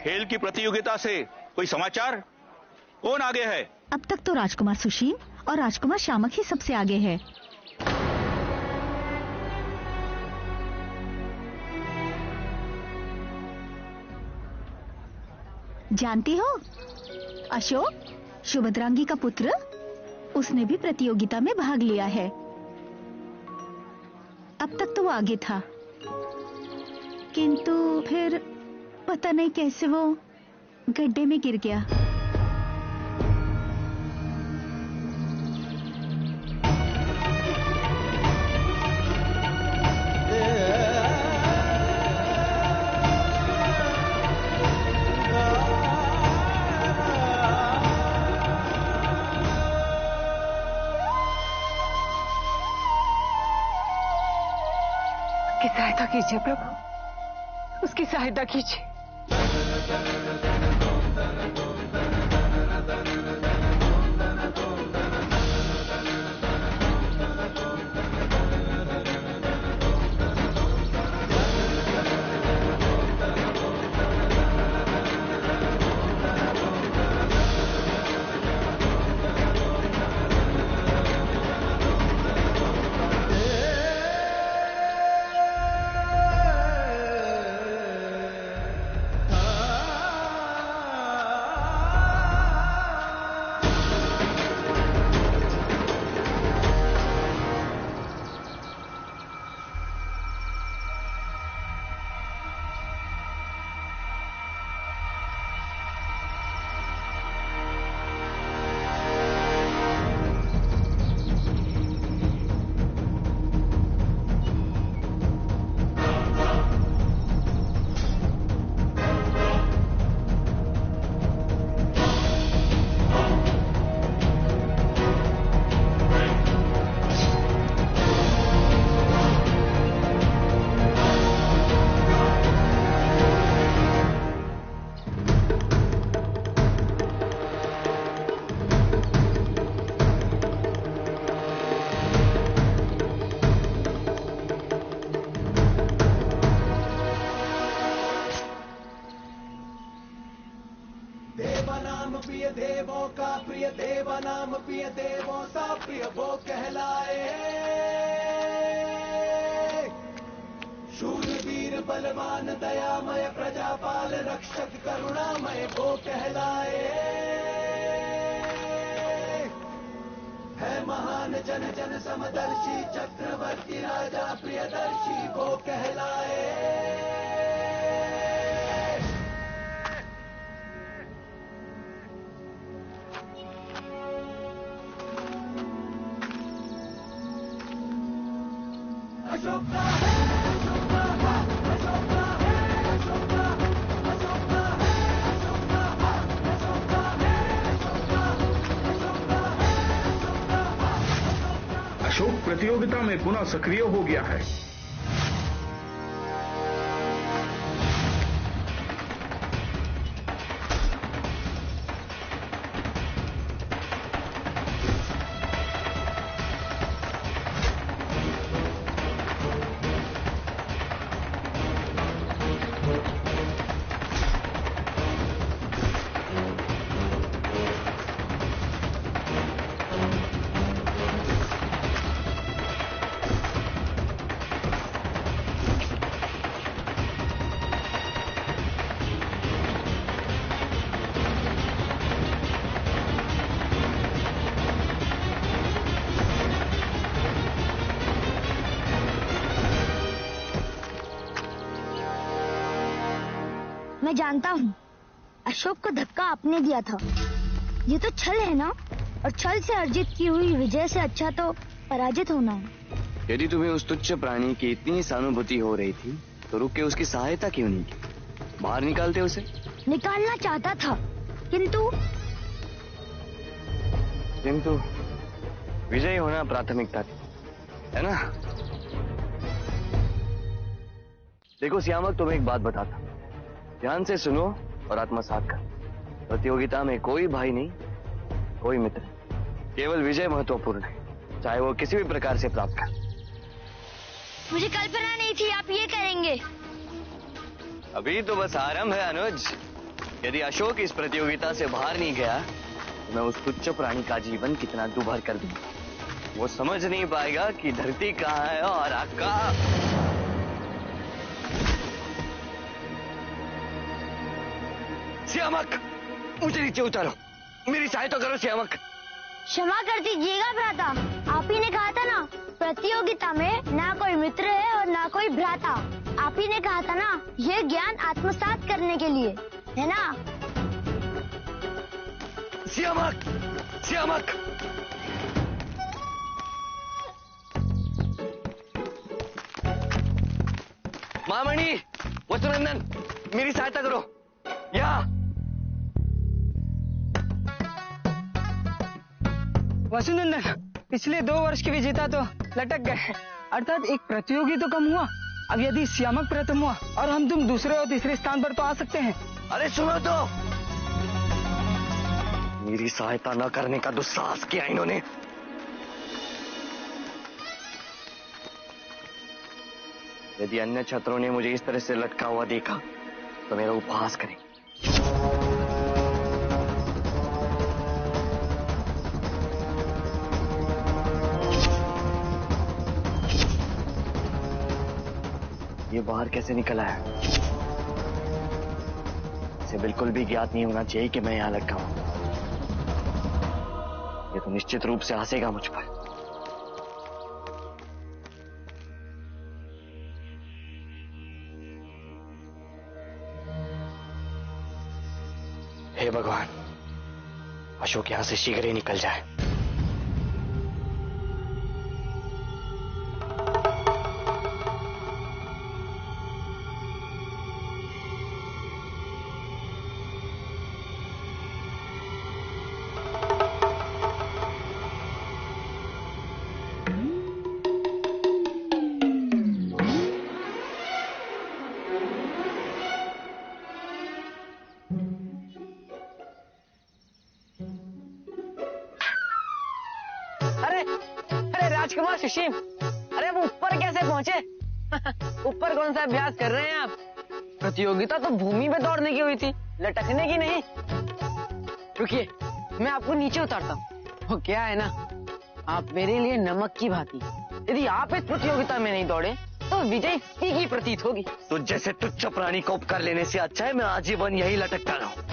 खेल की प्रतियोगिता से कोई समाचार? कौन आगे है? अब तक तो राजकुमार सुशील और राजकुमार शामक ही सबसे आगे है। जानती हो, अशोक सुभद्रांगी का पुत्र, उसने भी प्रतियोगिता में भाग लिया है। अब तक तो वो आगे था, किंतु फिर पता नहीं कैसे वो गड्ढे में गिर गया। सहायता कीजिए प्रभु, उसकी सहायता कीजिए। प्रतियोगिता में पुनः सक्रिय हो गया है। मैं जानता हूँ, अशोक को धक्का आपने दिया था। ये तो छल है ना, और छल से अर्जित की हुई विजय से अच्छा तो पराजित होना है। यदि तुम्हें उस तुच्छ प्राणी की इतनी सहानुभूति हो रही थी तो रुक के उसकी सहायता क्यों नहीं की? बाहर निकालते उसे। निकालना चाहता था, किंतु विजयी होना प्राथमिकता थी, है ना? देखो श्यामक, तुम्हें एक बात बताता, ध्यान से सुनो और आत्मसात कर। प्रतियोगिता में कोई भाई नहीं, कोई मित्र, केवल विजय महत्वपूर्ण है, चाहे वो किसी भी प्रकार से प्राप्त कर। मुझे कल्पना नहीं थी आप ये करेंगे। अभी तो बस आरंभ है अनुज, यदि अशोक इस प्रतियोगिता से बाहर नहीं गया तो मैं उस तुच्छ प्राणी का जीवन कितना दुभर कर दूं। वो समझ नहीं पाएगा कि धरती कहाँ है और आकाश। श्यामक, मुझे नीचे उतारो, मेरी सहायता करो श्यामक। क्षमा कर दीजिएगा भ्राता, आप ही ने कहा था ना प्रतियोगिता में ना कोई मित्र है और ना कोई भ्राता। आप ही ने कहा था ना ये ज्ञान आत्मसात करने के लिए है ना। श्यामक, श्यामक, मामणी, वसुनंदन, मेरी सहायता करो। यहाँ वसुनंदन, पिछले 2 वर्ष के विजेता तो लटक गए, अर्थात एक प्रतियोगी तो कम हुआ। अब यदि श्यामक प्रथम हुआ और हम तुम दूसरे और तीसरे स्थान पर तो आ सकते हैं। अरे सुनो तो, मेरी सहायता न करने का दुस्साहस किया इन्होंने। यदि अन्य छात्रों ने मुझे इस तरह से लटका हुआ देखा तो मेरा उपहास करेंगे। ये बाहर कैसे निकला है? इसे बिल्कुल भी ज्ञात नहीं होना चाहिए कि मैं यहां लटका हूं। ये तो निश्चित रूप से हंसेगा मुझ पर। हे भगवान, अशोक यहां से शीघ्र ही निकल जाए। राजकुमार सुशील, अरे वो ऊपर कैसे पहुंचे? ऊपर कौन सा अभ्यास कर रहे हैं आप? प्रतियोगिता तो भूमि में दौड़ने की हुई थी, लटकने की नहीं। रुकिए, मैं आपको नीचे उतारता हूँ। वो क्या है ना, आप मेरे लिए नमक की भांति। यदि आप इस प्रतियोगिता में नहीं दौड़े तो विजय फीकी प्रतीत होगी। तो जैसे तुच्छ प्राणी को उपकार लेने से अच्छा है मैं आजीवन यही लटकता रहूं।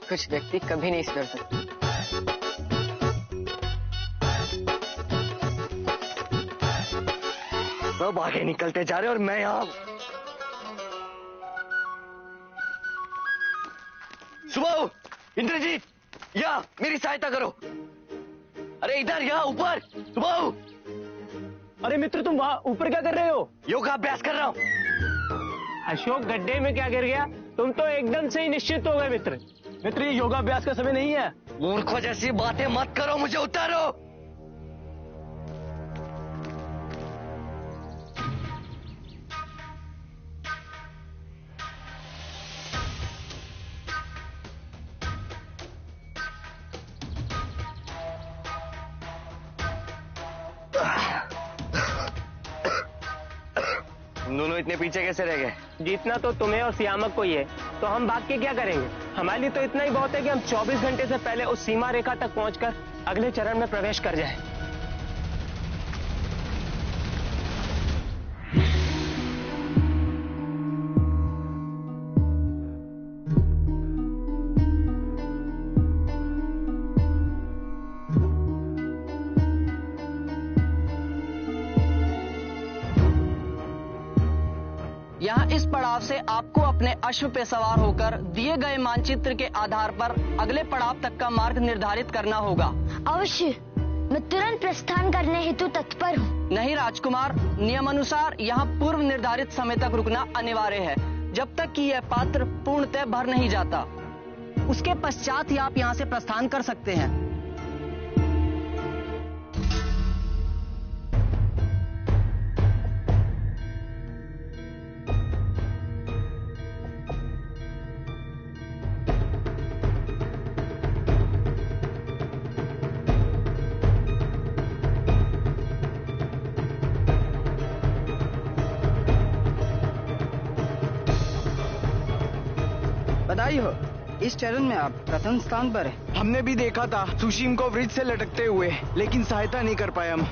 कुछ व्यक्ति कभी नहीं सुधर सकते। सब आगे निकलते जा रहे और मैं यहां। सुबाहु, इंद्रजीत, या मेरी सहायता करो। अरे इधर, यहाँ ऊपर। सुबाहु। अरे मित्र, तुम वहां ऊपर क्या कर रहे हो? योगाभ्यास कर रहा हूं। अशोक गड्ढे में क्या गिर गया? तुम तो एकदम से ही निश्चित हो गए मित्र। मित्र, ये योगाभ्यास का समय नहीं है। मूर्खों जैसी बातें मत करो, मुझे उतारो। दोनों इतने पीछे कैसे रह गए? जीतना तो तुम्हें और सियामक को ही है, तो हम भाग के क्या करेंगे? हमारे लिए तो इतना ही बहुत है कि हम 24 घंटे से पहले उस सीमा रेखा तक पहुंचकर अगले चरण में प्रवेश कर जाएं। यहाँ इस पड़ाव से आपको अपने अश्व पे सवार होकर दिए गए मानचित्र के आधार पर अगले पड़ाव तक का मार्ग निर्धारित करना होगा। अवश्य, मैं तुरंत प्रस्थान करने हेतु तत्पर हूँ। नहीं राजकुमार, नियमानुसार यहाँ पूर्व निर्धारित समय तक रुकना अनिवार्य है, जब तक कि यह पात्र पूर्णतः भर नहीं जाता। उसके पश्चात ही आप यहाँ से प्रस्थान कर सकते हैं। बधाई हो, इस चरण में आप प्रथम स्थान पर हैं। हमने भी देखा था सुशीम को ब्रिज से लटकते हुए, लेकिन सहायता नहीं कर पाए हम।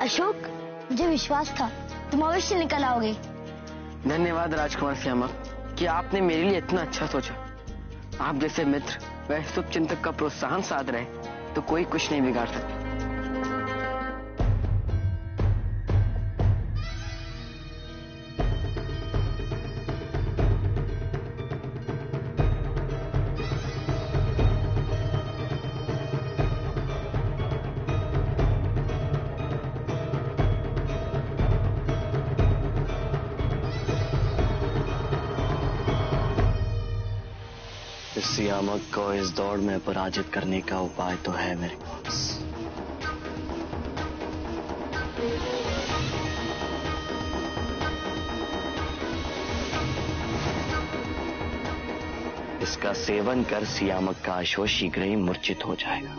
अशोक, मुझे विश्वास था तुम अवश्य निकल आओगे। धन्यवाद राजकुमार श्यामक कि आपने मेरे लिए इतना अच्छा सोचा। आप जैसे मित्र व शुभचिंतक का प्रोत्साहन साध रहे तो कोई कुछ नहीं बिगाड़ सकता। सियामक को इस दौड़ में पराजित करने का उपाय तो है मेरे पास। इसका सेवन कर सियामक का अश्व शीघ्र ही मूर्छित हो जाएगा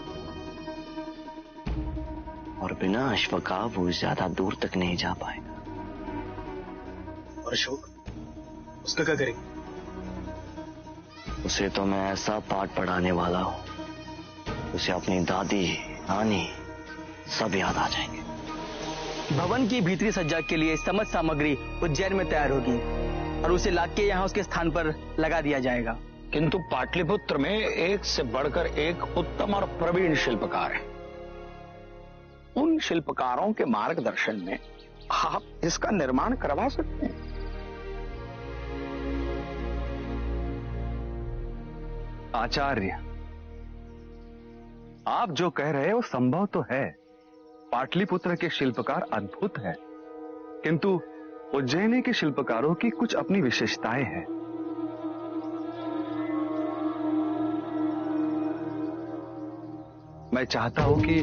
और बिना अश्व का वो ज्यादा दूर तक नहीं जा पाएगा। और अशोक, उसका क्या करेंगे? उसे तो मैं ऐसा पाठ पढ़ाने वाला हूं, उसे अपनी दादी नानी सब याद आ जाएंगे। भवन की भीतरी सज्जा के लिए समस्त सामग्री उज्जैन में तैयार होगी और उसे लाके यहाँ उसके स्थान पर लगा दिया जाएगा। किंतु पाटलिपुत्र में एक से बढ़कर एक उत्तम और प्रवीण शिल्पकार हैं। उन शिल्पकारों के मार्गदर्शन में आप इसका निर्माण करवा सकते हैं। आचार्य, आप जो कह रहे हैं वो संभव तो है। पाटलिपुत्र के शिल्पकार अद्भुत हैं, किंतु उज्जैनी के शिल्पकारों की कुछ अपनी विशेषताएं हैं। मैं चाहता हूं कि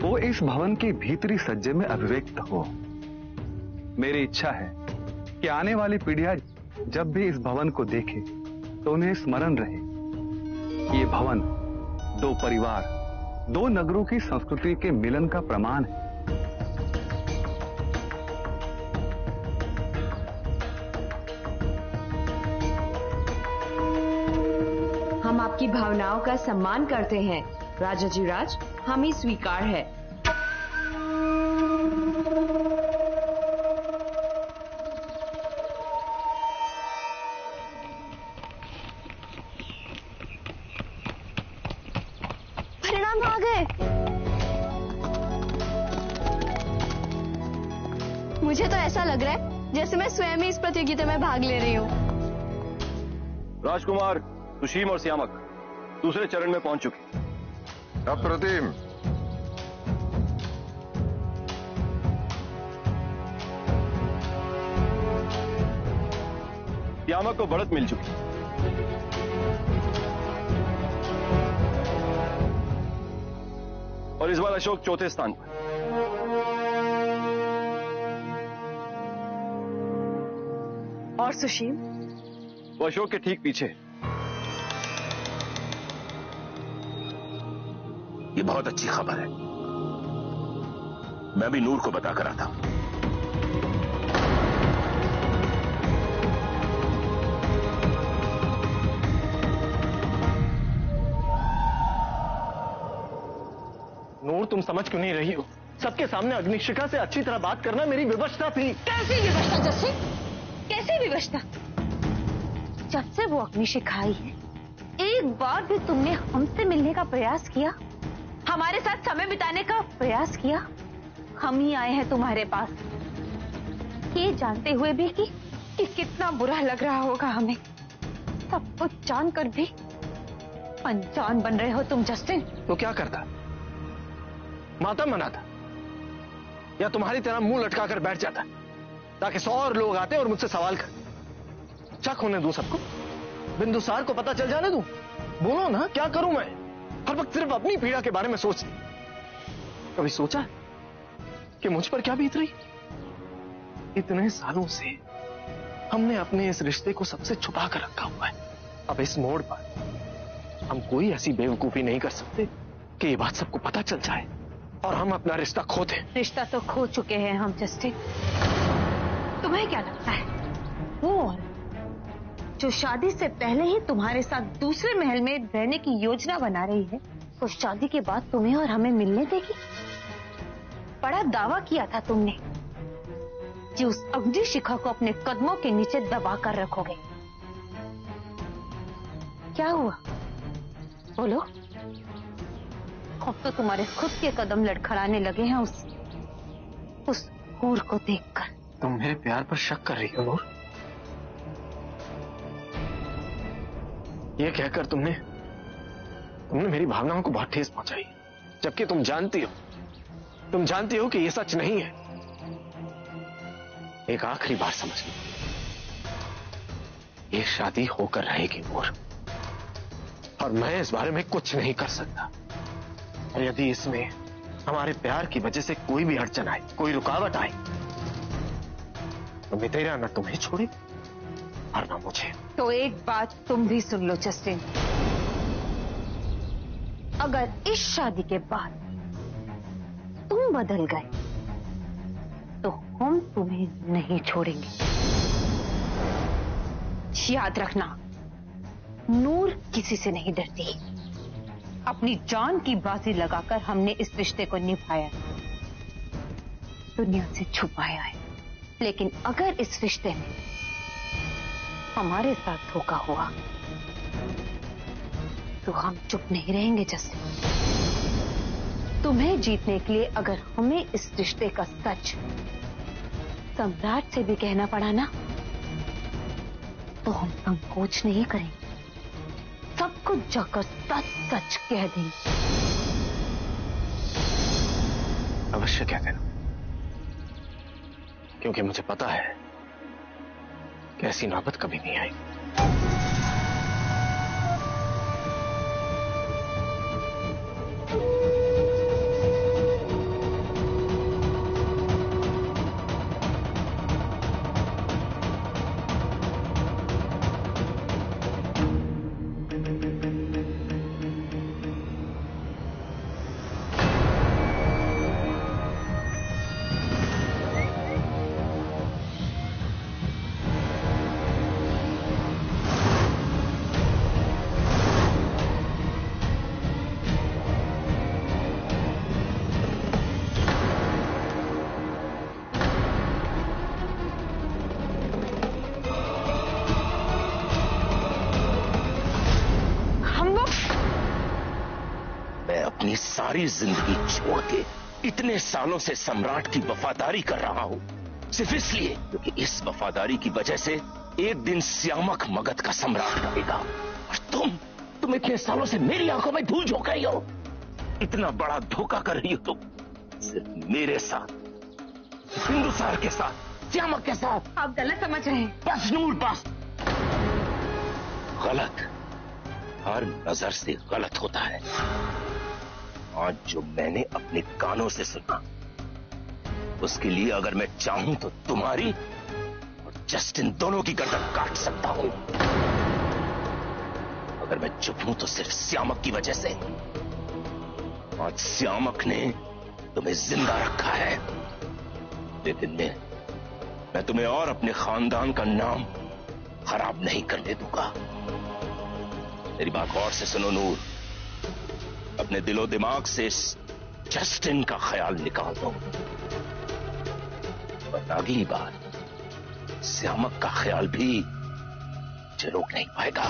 वो इस भवन की भीतरी सज्जे में अभिव्यक्त हो। मेरी इच्छा है कि आने वाली पीढ़ियां जब भी इस भवन को देखे तो उन्हें स्मरण रहे ये भवन दो परिवार, दो नगरों की संस्कृति के मिलन का प्रमाण है। हम आपकी भावनाओं का सम्मान करते हैं राजाधिराज, हमें स्वीकार है। परिणाम आ गए। मुझे तो ऐसा लग रहा है जैसे मैं स्वयं ही इस प्रतियोगिता में भाग ले रही हूँ। राजकुमार सुशीम और सियामक दूसरे चरण में पहुंच चुके। अप्रतिम। सियामक को बढ़त मिल चुकी। और इस बार अशोक चौथे स्थान पर। और सुशीम? वो अशोक के ठीक पीछे। ये बहुत अच्छी खबर है। मैं भी नूर को बताकर आता हूं। नूर, तुम समझ क्यों नहीं रही हो? सबके सामने अग्निशिखा से अच्छी तरह बात करना मेरी विवशता थी। कैसी विवशता जस्सी? कैसी विवशता? जब से वो अग्निशिखा आई है, एक बार भी तुमने हमसे मिलने का प्रयास किया? हमारे साथ समय बिताने का प्रयास किया? हम ही आए हैं तुम्हारे पास, ये जानते हुए भी कि कितना बुरा लग रहा होगा हमें। सब कुछ जानकर भी अनजान बन रहे हो तुम जस्टिन। तो क्या करता? माता मनाता या तुम्हारी तरह मुंह लटकाकर बैठ जाता ताकि 100 और लोग आते और मुझसे सवाल कर? शक होने दो सबको। बिंदुसार को पता चल जाने दूं? बोलो ना, क्या करूं मैं? हर वक्त सिर्फ अपनी पीड़ा के बारे में सोच। कभी सोचा कि मुझ पर क्या बीत रही? इतने सालों से हमने अपने इस रिश्ते को सबसे छुपा कर रखा हुआ है। अब इस मोड़ पर हम कोई ऐसी बेवकूफी नहीं कर सकते कि ये बात सबको पता चल जाए और हम अपना रिश्ता खो दें। रिश्ता तो खो चुके हैं हम जस्टिन। तुम्हें क्या लगता है वो औरत जो शादी से पहले ही तुम्हारे साथ दूसरे महल में रहने की योजना बना रही है, वो शादी के बाद तुम्हें और हमें मिलने देगी? बड़ा दावा किया था तुमने कि उस अग्नि शिखा को अपने कदमों के नीचे दबा कर रखोगे। क्या हुआ बोलो? अब तो तुम्हारे खुद के कदम लड़खड़ाने लगे हैं उस हूर को देखकर। तुम मेरे प्यार पर शक कर रही हो नूर? ये कहकर तुमने मेरी भावनाओं को बहुत ठेस पहुंचाई, जबकि तुम जानती हो कि ये सच नहीं है। एक आखिरी बार समझ लो, ये शादी होकर रहेगी नूर, और मैं इस बारे में कुछ नहीं कर सकता। और यदि इसमें हमारे प्यार की वजह से कोई भी अड़चन आए, कोई रुकावट आए, तो मितेरा न तुम्हें छोड़े और न मुझे। तो एक बात तुम भी सुन लो जस्टिन, अगर इस शादी के बाद तुम बदल गए तो हम तुम्हें नहीं छोड़ेंगे। याद रखना, नूर किसी से नहीं डरती। अपनी जान की बाजी लगाकर हमने इस रिश्ते को निभाया, दुनिया से छुपाया है। लेकिन अगर इस रिश्ते में हमारे साथ धोखा हुआ तो हम चुप नहीं रहेंगे। जैसे तुम्हें जीतने के लिए अगर हमें इस रिश्ते का सच सम्राट से भी कहना पड़ा ना, तो हम संकोच नहीं करेंगे, सब कुछ जाकर सच सच कह देंगे। अवश्य कह देना, क्योंकि मुझे पता है कि ऐसी नौबत कभी नहीं आएगी। अपनी सारी जिंदगी छोड़ के इतने सालों से सम्राट की वफादारी कर रहा हूं, सिर्फ इसलिए क्योंकि इस वफादारी की वजह से एक दिन श्यामक मगध का सम्राट बनेगा। और तुम इतने सालों से मेरी आंखों में धूल झोंक रही हो। इतना बड़ा धोखा कर रही हो तुम, सिर्फ मेरे साथ, बिंदुसार के साथ, श्यामक के साथ। आप गलत समझ रहे हैं। बस नूर, बस। गलत हर नजर से गलत होता है। आज जो मैंने अपने कानों से सुना, उसके लिए अगर मैं चाहूं तो तुम्हारी और जस्टिन दोनों की गर्दन काट सकता हूं। अगर मैं चुप हूं तो सिर्फ श्यामक की वजह से। आज श्यामक ने तुम्हें जिंदा रखा है, लेकिन मैं तुम्हें और अपने खानदान का नाम खराब नहीं करने दूंगा। मेरी बात गौर से सुनो नूर, अपने दिलो दिमाग से इस जस्टिन का ख्याल निकाल दो, वरना अगली बार श्यामक का ख्याल भी रोक नहीं पाएगा।